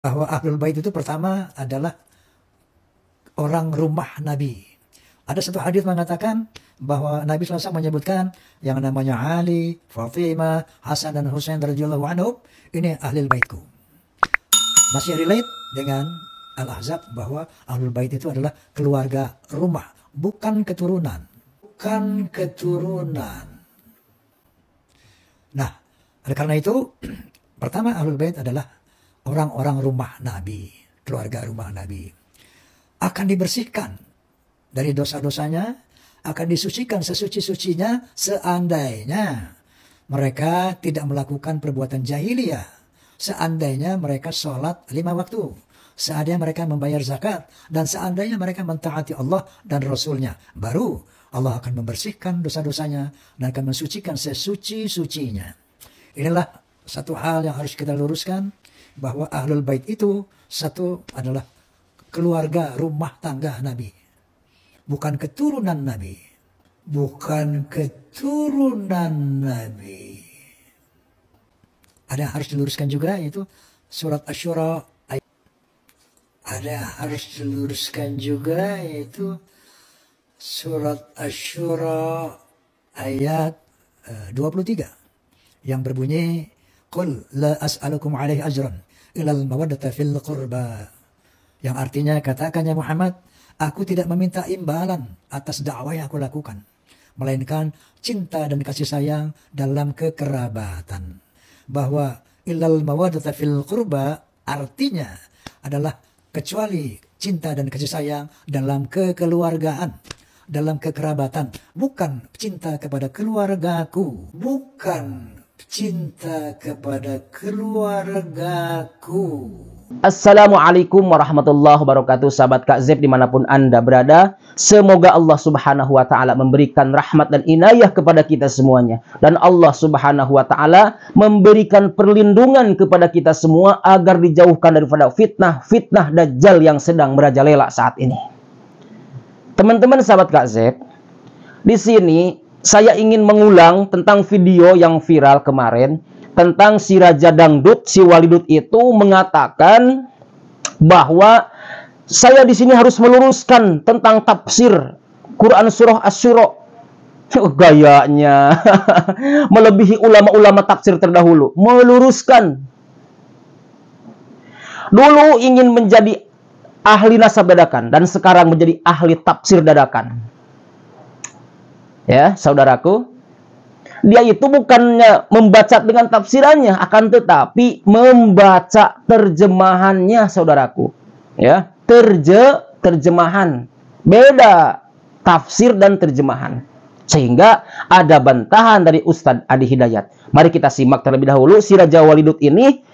Bahwa Ahlul Bait itu pertama adalah orang rumah Nabi. Ada satu hadis mengatakan bahwa Nabi SAW menyebutkan yang namanya Ali, Fatimah, Hasan dan Husain radhiyallahu anhum, ini Ahlul Baitku. Masih relate dengan Al-Ahzab bahwa Ahlul Bait itu adalah keluarga rumah, bukan keturunan. Bukan keturunan. Nah, oleh karena itu, pertama Ahlul Bait adalah orang-orang rumah Nabi, keluarga rumah Nabi. Akan dibersihkan dari dosa-dosanya, akan disucikan sesuci-sucinya seandainya mereka tidak melakukan perbuatan jahiliyah. Seandainya mereka sholat 5 waktu. Seandainya mereka membayar zakat. Dan seandainya mereka mentaati Allah dan Rasulnya. Baru Allah akan membersihkan dosa-dosanya dan akan mensucikan sesuci-sucinya. Inilah satu hal yang harus kita luruskan. Bahwa Ahlul Bait itu satu adalah keluarga rumah tangga Nabi. Bukan keturunan Nabi. Bukan keturunan Nabi. Ada yang harus diluruskan juga, yaitu surat Asy-Syura. Ada yang harus diluruskan juga, yaitu surat Asy-Syura ayat 23. Yang berbunyi, Qul la as'alukum alaihi ajran ilal mawaddata fil qurba. Yang artinya, katakan ya Muhammad, aku tidak meminta imbalan atas dakwah yang aku lakukan, melainkan cinta dan kasih sayang dalam kekerabatan. Bahwa ilal mawaddata fil qurba artinya adalah kecuali cinta dan kasih sayang dalam kekeluargaan, dalam kekerabatan, bukan cinta kepada keluargaku, bukan cinta kepada keluargaku. Assalamualaikum warahmatullahi wabarakatuh, sahabat Kak Zeb dimanapun Anda berada. Semoga Allah subhanahu wa ta'ala memberikan rahmat dan inayah kepada kita semuanya. Dan Allah subhanahu wa ta'ala memberikan perlindungan kepada kita semua agar dijauhkan daripada fitnah Dajjal yang sedang merajalela saat ini. Teman-teman sahabat Kak Zeb, di sini saya ingin mengulang tentang video yang viral kemarin tentang si Raja Dangdut, si Walidut itu mengatakan bahwa saya di sini harus meluruskan tentang tafsir Quran surah Asy-Syura. Gayanya melebihi ulama-ulama tafsir terdahulu, meluruskan. Dulu ingin menjadi ahli nasab dadakan dan sekarang menjadi ahli tafsir dadakan. Ya, saudaraku, dia itu bukannya membaca dengan tafsirannya, akan tetapi membaca terjemahannya, saudaraku. Ya, terjemahan. Beda tafsir dan terjemahan. Sehingga ada bantahan dari Ustadz Adi Hidayat. Mari kita simak terlebih dahulu si Raja Walidut ini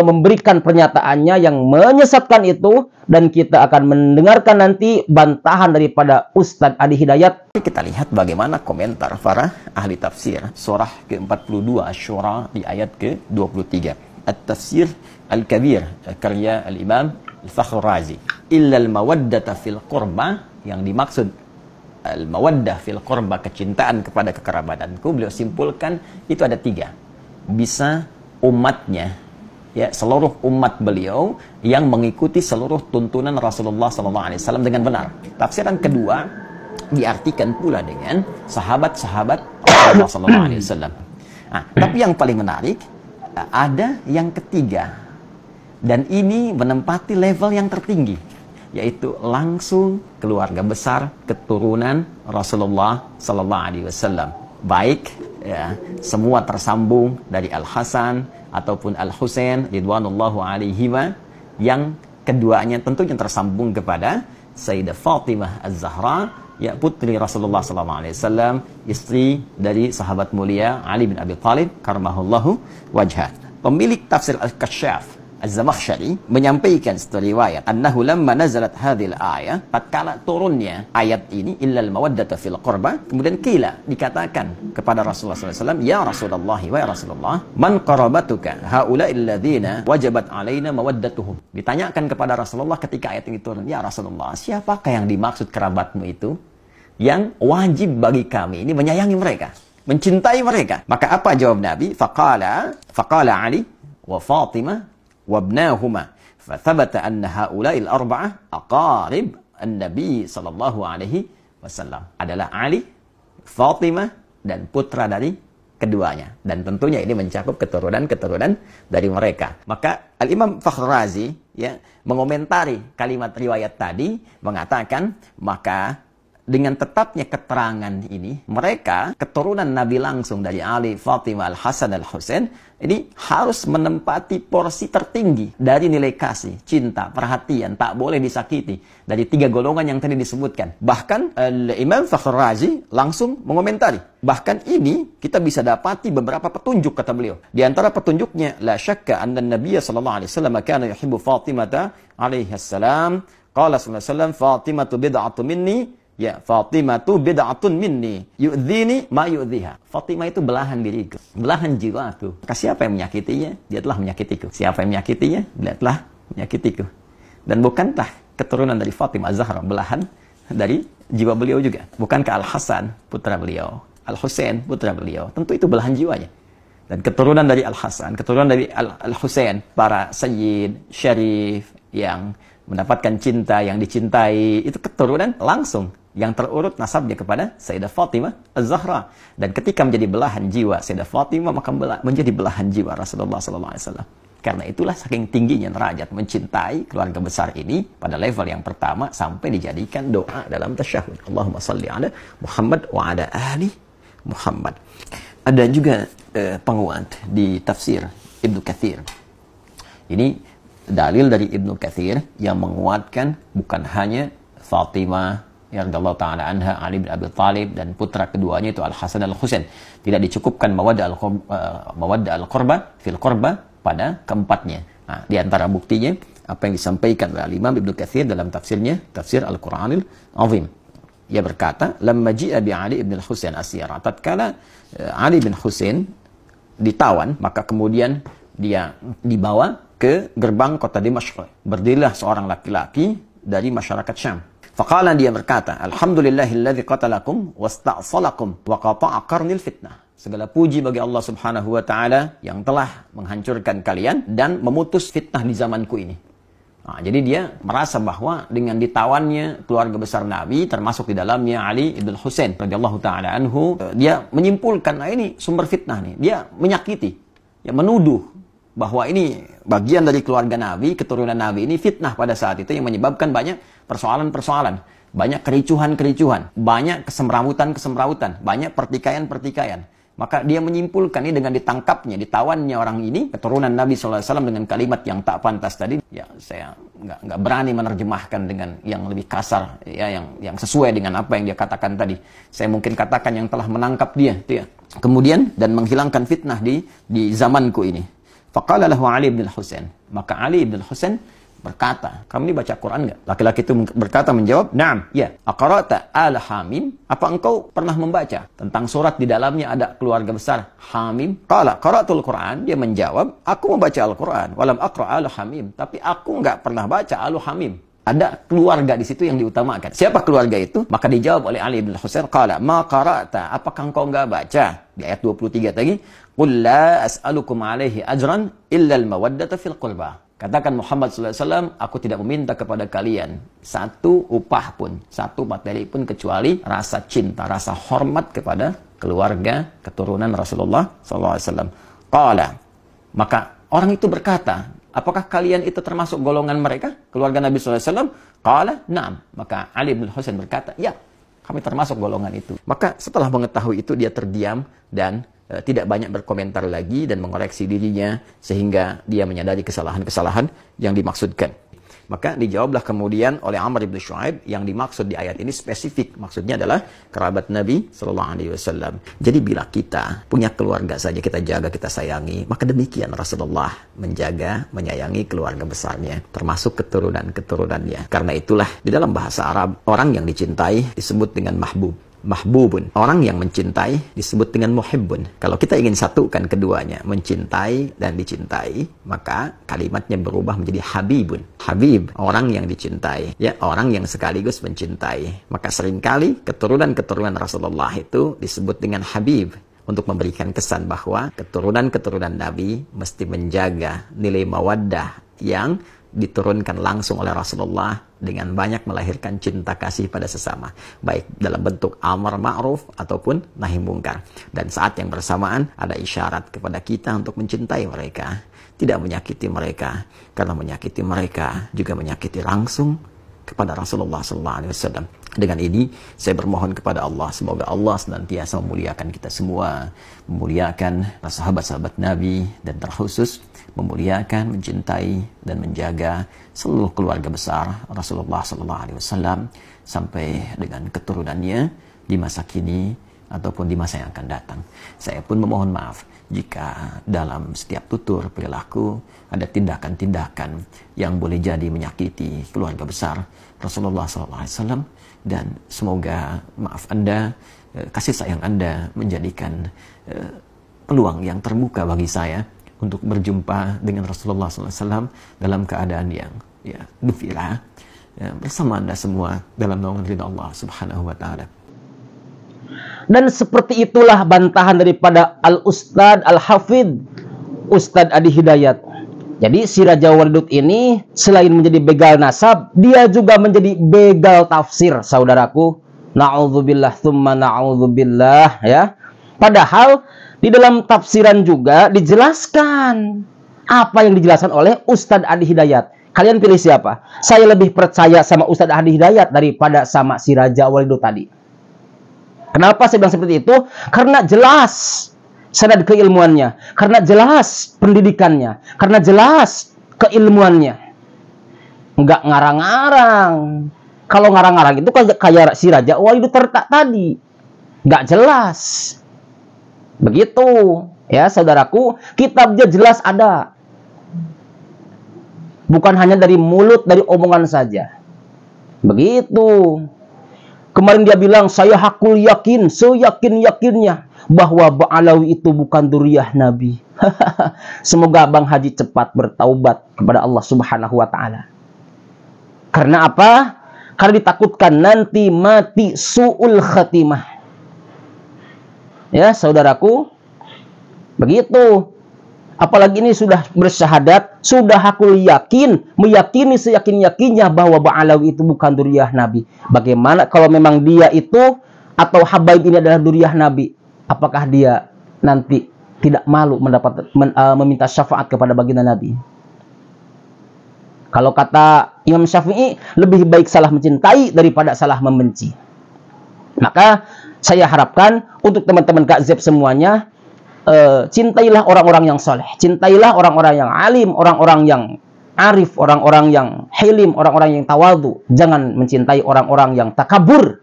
memberikan pernyataannya yang menyesatkan itu, dan kita akan mendengarkan nanti bantahan daripada Ustadz Adi Hidayat. Kita lihat bagaimana komentar para ahli tafsir surah ke-42 Asy-Syura di ayat ke-23. At-Tafsir Al-Kabir karya Al-Imam Al-Fakhr Razi. Illa al-mawaddata fil qurba, yang dimaksud al-mawaddah fil qurba, kecintaan kepada kekerabatanku, beliau simpulkan itu ada 3. Bisa umatnya, ya, seluruh umat beliau yang mengikuti seluruh tuntunan Rasulullah SAW dengan benar. Tafsiran kedua diartikan pula dengan sahabat-sahabat Rasulullah SAW. Nah, tapi yang paling menarik ada yang ketiga, dan ini menempati level yang tertinggi, yaitu langsung keluarga besar keturunan Rasulullah SAW. Baik, ya, semua tersambung dari Al-Hasan ataupun Al-Husain ridwanullahu alaihima, yang keduanya tentunya tersambung kepada Sayyidah Fatimah Az-Zahra, ya, putri Rasulullah SAW, istri dari sahabat mulia Ali bin Abi Thalib karamahullahu wajhah. Pemilik tafsir Al-Kasyaf Az-Zamakhsyari menyampaikan satu riwayat, annahu lamma nazalat hadhil ayah, tatkala turunnya ayat ini, illal mawaddata fil qurba, kemudian kila, dikatakan kepada Rasulullah SAW, ya Rasulullah, wa ya Rasulullah, man qarabatuka haula'il ladzina wajabat alaina mawaddatuhum. Ditanyakan kepada Rasulullah ketika ayat ini turun, ya Rasulullah, siapakah yang dimaksud kerabatmu itu yang wajib bagi kami ini menyayangi mereka, mencintai mereka? Maka apa jawab Nabi? Faqala Ali wa Fatimah wabnahuma Fathabata anna haula'il arba'ah aqarib an-nabi sallallahu alaihi wasallam. Adalah Ali, Fatimah, dan putra dari keduanya. Dan tentunya ini mencakup keturunan-keturunan dari mereka. Maka Al-Imam Fakhr Razi ya mengomentari kalimat riwayat tadi, mengatakan maka dengan tetapnya keterangan ini, mereka keturunan Nabi langsung dari Ali, Fatimah, Al-Hasan, Al-Husain ini harus menempati porsi tertinggi dari nilai kasih, cinta, perhatian, tak boleh disakiti dari 3 golongan yang tadi disebutkan. Bahkan Imam Fakhr Razi langsung mengomentari, bahkan ini kita bisa dapati beberapa petunjuk, kata beliau. Di antara petunjuknya, la syakka anna Nabiya sallallahu alaihi wasallam kana yuhibbu Fatimah alaihi salam. Qala sallallahu alaihi wasallam, Fatimah bid'atun minni. Ya, Fatimah tu bid'atun minni, yu'dhini ma yu'dhiha. Fatimah itu belahan diriku, belahan jiwaku. Maka siapa yang menyakitinya, dia telah menyakitiku. Siapa yang menyakitinya, dia telah menyakitiku. Dan bukankah keturunan dari Fatimah Az-Zahra belahan dari jiwa beliau juga? Bukankah Al-Hasan putra beliau, Al-Husain putra beliau? Tentu itu belahan jiwanya. Dan keturunan dari Al-Hasan, keturunan dari Al-Husain, para sayyid, syarif yang mendapatkan cinta, yang dicintai, itu keturunan langsung yang terurut nasabnya kepada Sayyidah Fatimah Az-Zahra. Dan ketika menjadi belahan jiwa Sayyidah Fatimah, maka menjadi belahan jiwa Rasulullah SAW. Karena itulah saking tingginya derajat mencintai keluarga besar ini pada level yang pertama sampai dijadikan doa dalam tasyahud. Allahumma salli ala Muhammad wa ala ali Muhammad. Ada juga penguat di tafsir Ibnu Katsir. Ini dalil dari Ibnu Katsir yang menguatkan bukan hanya Fatimah ya radhiyallahu ta'ala anha, Ali bin Abi Thalib, dan putra keduanya itu Al-Hasan Al-Husain. Tidak dicukupkan mawaddah al-qurba fil qurba pada keempatnya. Nah, di antara buktinya apa yang disampaikan oleh Imam Ibnu Katsir dalam tafsirnya, tafsir Al-Qur'anil Azim. Ia berkata, "Lamma ji'a bi Ali bin Husain asyara." Tatkala Ali bin Husain ditawan, maka kemudian dia dibawa ke gerbang kota Dimashq. Berdirilah seorang laki-laki dari masyarakat Syam. Faqala, dia berkata, "Alhamdulillahilladzi qatalakum wasta'salakum wa qata'a qarnil fitnah." Segala puji bagi Allah Subhanahu wa taala yang telah menghancurkan kalian dan memutus fitnah di zamanku ini. Nah, jadi dia merasa bahwa dengan ditawannya keluarga besar Nabi, termasuk di dalamnya Ali ibn Husain radhiyallahu taala anhu, dia menyimpulkan, nah ini sumber fitnah nih. Dia menyakiti, ya menuduh bahwa ini bagian dari keluarga Nabi, keturunan Nabi ini fitnah pada saat itu yang menyebabkan banyak persoalan-persoalan, banyak kericuhan-kericuhan, banyak kesemrawutan-kesemrawutan, banyak pertikaian-pertikaian. Maka dia menyimpulkan ini dengan ditangkapnya, ditawannya orang ini, keturunan Nabi SAW dengan kalimat yang tak pantas tadi. Ya, saya nggak berani menerjemahkan dengan yang lebih kasar, ya, yang sesuai dengan apa yang dia katakan tadi. Saya mungkin katakan yang telah menangkap dia, ya. Kemudian dan menghilangkan fitnah di zamanku ini. Faqala lahu Ali bin Husain. Maka Ali bin Husain berkata, "Kamu ini baca Quran enggak?" Laki-laki itu berkata, menjawab, "Na'am, ya." "Aqra'ta al-Hamim?" Apa engkau pernah membaca tentang surat di dalamnya ada keluarga besar Hamim? Qala qara'tul Quran. Dia menjawab, "Aku membaca Al-Quran, walam aqra' al-Hamim." Tapi aku enggak pernah baca al-Hamim. Ada keluarga di situ yang diutamakan. Siapa keluarga itu? Maka dijawab oleh Ali bin Husain, "Qala ma qara'ta?" Apakah engkau enggak baca? Di ayat 23 tadi, "Qul la as'alukum alaihi ajran illa al-mawaddata fil qurba." Katakan Muhammad SAW, aku tidak meminta kepada kalian satu upah pun, satu materi pun, kecuali rasa cinta, rasa hormat kepada keluarga keturunan Rasulullah SAW. Qala, maka orang itu berkata, apakah kalian itu termasuk golongan mereka, keluarga Nabi SAW? Qala, na'am. Maka Ali bin Husain berkata, ya, kami termasuk golongan itu. Maka setelah mengetahui itu, dia terdiam dan tidak banyak berkomentar lagi dan mengoreksi dirinya sehingga dia menyadari kesalahan-kesalahan yang dimaksudkan. Maka dijawablah kemudian oleh Amr bin Shu'aib, yang dimaksud di ayat ini spesifik, maksudnya adalah kerabat Nabi Sallallahu Alaihi Wasallam. Jadi bila kita punya keluarga saja kita jaga, kita sayangi, maka demikian Rasulullah menjaga, menyayangi keluarga besarnya, termasuk keturunan-keturunannya. Karena itulah di dalam bahasa Arab, orang yang dicintai disebut dengan mahbub. Mahbubun, orang yang mencintai disebut dengan muhibbun. Kalau kita ingin satukan keduanya, mencintai dan dicintai, maka kalimatnya berubah menjadi habibun. Habib, orang yang dicintai, ya, orang yang sekaligus mencintai. Maka seringkali keturunan-keturunan Rasulullah itu disebut dengan habib, untuk memberikan kesan bahwa keturunan-keturunan Nabi mesti menjaga nilai mawaddah yang diturunkan langsung oleh Rasulullah dengan banyak melahirkan cinta kasih pada sesama, baik dalam bentuk amar ma'ruf ataupun nahi mungkar. Dan saat yang bersamaan ada isyarat kepada kita untuk mencintai mereka, tidak menyakiti mereka, karena menyakiti mereka juga menyakiti langsung kepada Rasulullah SAW. Dengan ini saya bermohon kepada Allah, semoga Allah senantiasa memuliakan kita semua, memuliakan sahabat-sahabat Nabi, dan terkhusus memuliakan, mencintai, dan menjaga seluruh keluarga besar Rasulullah SAW sampai dengan keturunannya di masa kini ataupun di masa yang akan datang. Saya pun memohon maaf jika dalam setiap tutur perilaku ada tindakan-tindakan yang boleh jadi menyakiti keluarga besar Rasulullah SAW, dan semoga maaf Anda, kasih sayang Anda menjadikan peluang yang terbuka bagi saya untuk berjumpa dengan Rasulullah SAW dalam keadaan yang gembira bersama Anda semua dalam naungan ridha Allah Subhanahu wa Ta'ala. Dan seperti itulah bantahan daripada Al-Ustadz Al-Hafidh Ustadz Adi Hidayat. Jadi si Raja Walidut ini selain menjadi begal nasab, dia juga menjadi begal tafsir, saudaraku. Na'udzubillah tsumma na'udzubillah, ya. Padahal di dalam tafsiran juga dijelaskan apa yang dijelaskan oleh Ustadz Adi Hidayat. Kalian pilih siapa? Saya lebih percaya sama Ustadz Adi Hidayat daripada sama si Raja Walidut tadi. Kenapa saya bilang seperti itu? Karena jelas sanad keilmuannya, karena jelas pendidikannya, karena jelas keilmuannya. Enggak ngarang-ngarang. Kalau ngarang-ngarang itu kayak si Raja Walidut tadi. Enggak jelas. Begitu. Ya, saudaraku, kitabnya jelas ada. Bukan hanya dari mulut, dari omongan saja. Begitu. Kemarin dia bilang, saya hakul yakin, seyakin-yakinnya bahwa Ba'alawi itu bukan duriyah Nabi. Semoga Bang Haji cepat bertaubat kepada Allah Subhanahu wa Ta'ala. Karena apa? Karena ditakutkan nanti mati su'ul khatimah. Ya, saudaraku, begitu. Apalagi ini sudah bersyahadat, sudah hakul yakin, meyakini seyakin-yakinnya bahwa Ba'alawi itu bukan duriyah Nabi. Bagaimana kalau memang dia itu atau habaib ini adalah duriyah Nabi? Apakah dia nanti tidak malu meminta syafaat kepada baginda Nabi? Kalau kata Imam Syafi'i, lebih baik salah mencintai daripada salah membenci. Maka saya harapkan untuk teman-teman Kak Zeb semuanya, cintailah orang-orang yang soleh, cintailah orang-orang yang alim, orang-orang yang arif, orang-orang yang hilim, orang-orang yang tawadu. Jangan mencintai orang-orang yang takabur.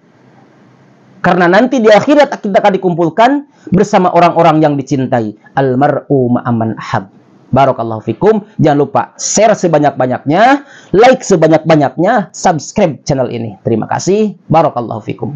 Karena nanti di akhirat kita akan dikumpulkan bersama orang-orang yang dicintai. Almar'u ma'aman ahab. Barakallahu fikum. Jangan lupa share sebanyak-banyaknya, like sebanyak-banyaknya, subscribe channel ini. Terima kasih. Barakallahu fikum.